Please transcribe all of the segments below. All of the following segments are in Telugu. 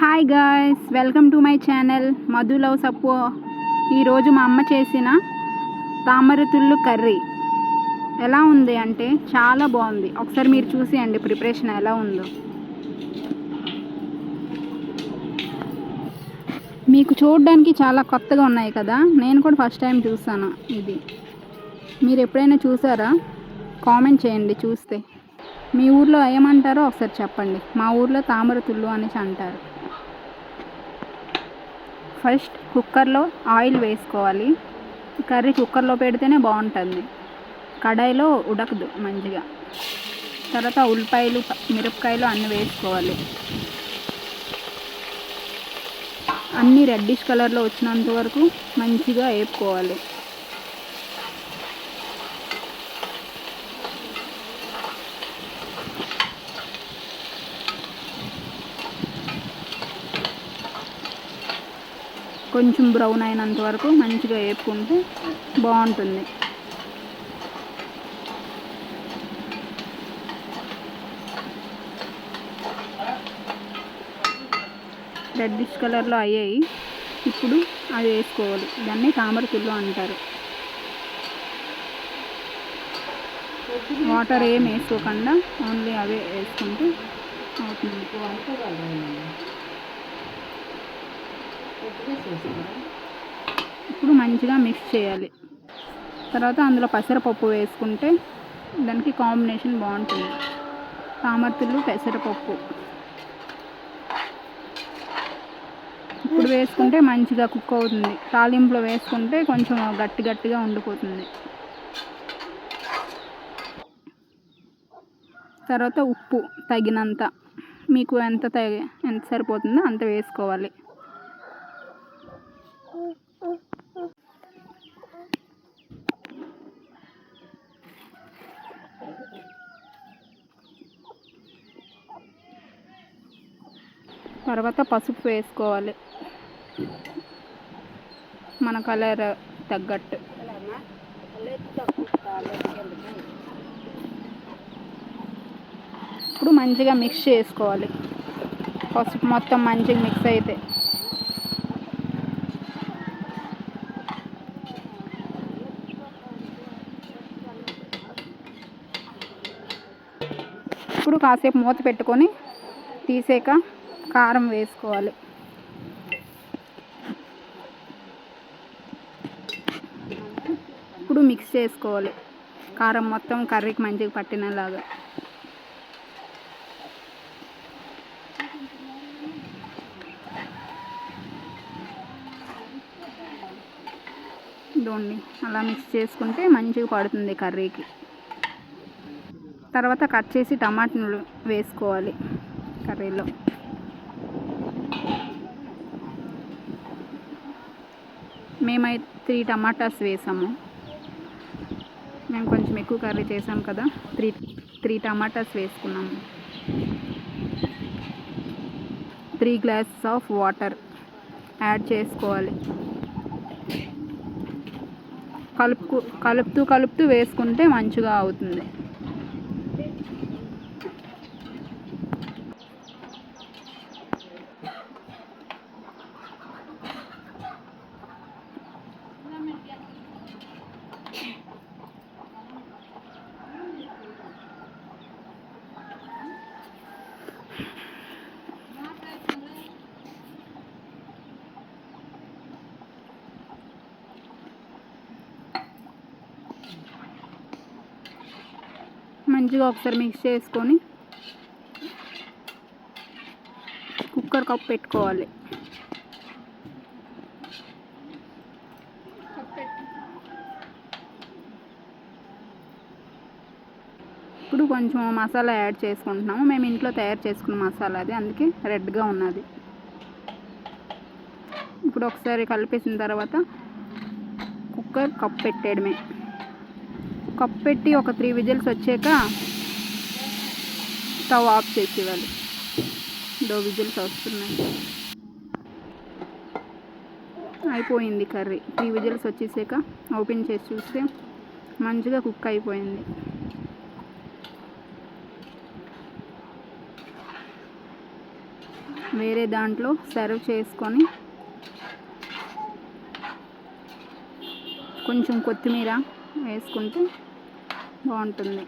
Hi guys, welcome to my channel Madhu love సప్పు. ఈరోజు మా అమ్మ చేసిన తామరతుళ్ళు కర్రీ ఎలా ఉంది అంటే చాలా బాగుంది. ఒకసారి మీరు చూసేయండి ప్రిపరేషన్ ఎలా ఉందో. మీకు చూడడానికి చాలా కొత్తగా ఉన్నాయి కదా, నేను కూడా ఫస్ట్ టైం చూసాను. ఇది మీరు ఎప్పుడైనా చూసారా? కామెంట్ చేయండి చూస్తే. మీ ఊర్లో ఏమంటారో ఒకసారి చెప్పండి. మా ఊర్లో తామరతుళ్ళు అనేసి అంటారు. ఫస్ట్ కుక్కర్లో ఆయిల్ వేసుకోవాలి. కర్రీ కుక్కర్లో పెడితేనే బాగుంటుంది, కడాయిలో ఉడకదు మంచిగా. తర్వాత ఉల్లిపాయలు మిరపకాయలు అన్నీ వేసుకోవాలి. అన్నీ రెడ్డిష్ కలర్లో వచ్చినంత వరకు మంచిగా వేపుకోవాలి. కొంచెం బ్రౌన్ అయినంత వరకు మంచిగా వేపుకుంటే బాగుంటుంది. రెడ్డిష్ కలర్లో అయ్యాయి. ఇప్పుడు అది వేసుకోవాలి. దాన్ని తామరతుళ్ళు అంటారు. వాటర్ ఏం వేసుకోకుండా ఓన్లీ అవే వేసుకుంటే అవుతుంది. ఇప్పుడు మంచిగా మిక్స్ చేయాలి. తర్వాత అందులో పెసరపప్పు వేసుకుంటే దానికి కాంబినేషన్ బాగుంటుంది. తామరతుళ్ళు పెసరపప్పు ఇప్పుడు వేసుకుంటే మంచిగా కుక్ అవుతుంది. తాలింపులో వేసుకుంటే కొంచెం గట్టి గట్టిగా ఉండిపోతుంది. తర్వాత ఉప్పు తగినంత, మీకు ఎంత సరిపోతుందో అంత వేసుకోవాలి. తర్వాత పసుపు వేసుకోవాలి మన కలర్ తగ్గట్టు. ఇప్పుడు మంచిగా మిక్స్ చేసుకోవాలి. పసుపు మొత్తం మంచిగా మిక్స్ అయితే ఇప్పుడు కాసేపు మూత పెట్టుకొని తీసాక కారం వేసుకోవాలి. ఇప్పుడు మిక్స్ చేసుకోవాలి. కారం మొత్తం కర్రీకి మంచిగా పట్టినలాగా. ఇదండి, అలా మిక్స్ చేసుకుంటే మంచిగా పడుతుంది కర్రీకి. తర్వాత కట్ చేసి టమాటాలు వేసుకోవాలి కర్రీలో. మేమైతే 3 టమాటాస్ వేసాము. మేము కొంచెం ఎక్కువ కర్రీ చేసాం కదా, 3 టమాటాస్ వేసుకున్నాము. 3 గ్లాసెస్ ఆఫ్ వాటర్ యాడ్ చేసుకోవాలి. కలుపుతూ వేసుకుంటే మంచిగా అవుతుంది. మంచిగా ఒకసారి మిక్స్ చేసుకొని కుక్కర్ కప్ పెట్టుకోవాలి. ఇప్పుడు కొంచెం మసాలా యాడ్ చేసుకుంటున్నాము. మేము ఇంట్లో తయారు చేసుకున్న మసాలా అది, అందుకే రెడ్గా ఉన్నది. ఇప్పుడు ఒకసారి కలిపేసిన తర్వాత కుక్కర్ కప్ పెట్టేయడమే. కప్ పెట్టి ఒక 3 విజిల్స్ వచ్చాక స్టవ్ ఆఫ్ చేసి ఇవ్వాలి. 2 విజిల్స్ వస్తున్నాయి. అయిపోయింది కర్రీ. 3 విజిల్స్ వచ్చేసాక ఓపెన్ చేసి చూస్తే మంచిగా కుక్ అయిపోయింది. వేరే దాంట్లో సర్వ్ చేసుకొని కొంచెం కొత్తిమీర వేసుకుంటే బాగుంటుంది.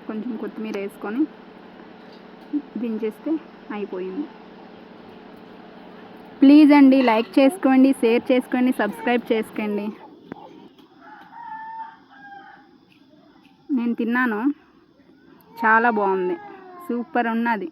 కొంచెం కొత్తిమీర వేసుకొని దించేస్తే అయిపోయింది. ప్లీజ్ అండి, లైక్ చేసుకోండి, షేర్ చేసుకోండి, సబ్స్క్రైబ్ చేసుకోండి. నేను తిన్నాను, చాలా బాగుంది, సూపర్ ఉన్నది.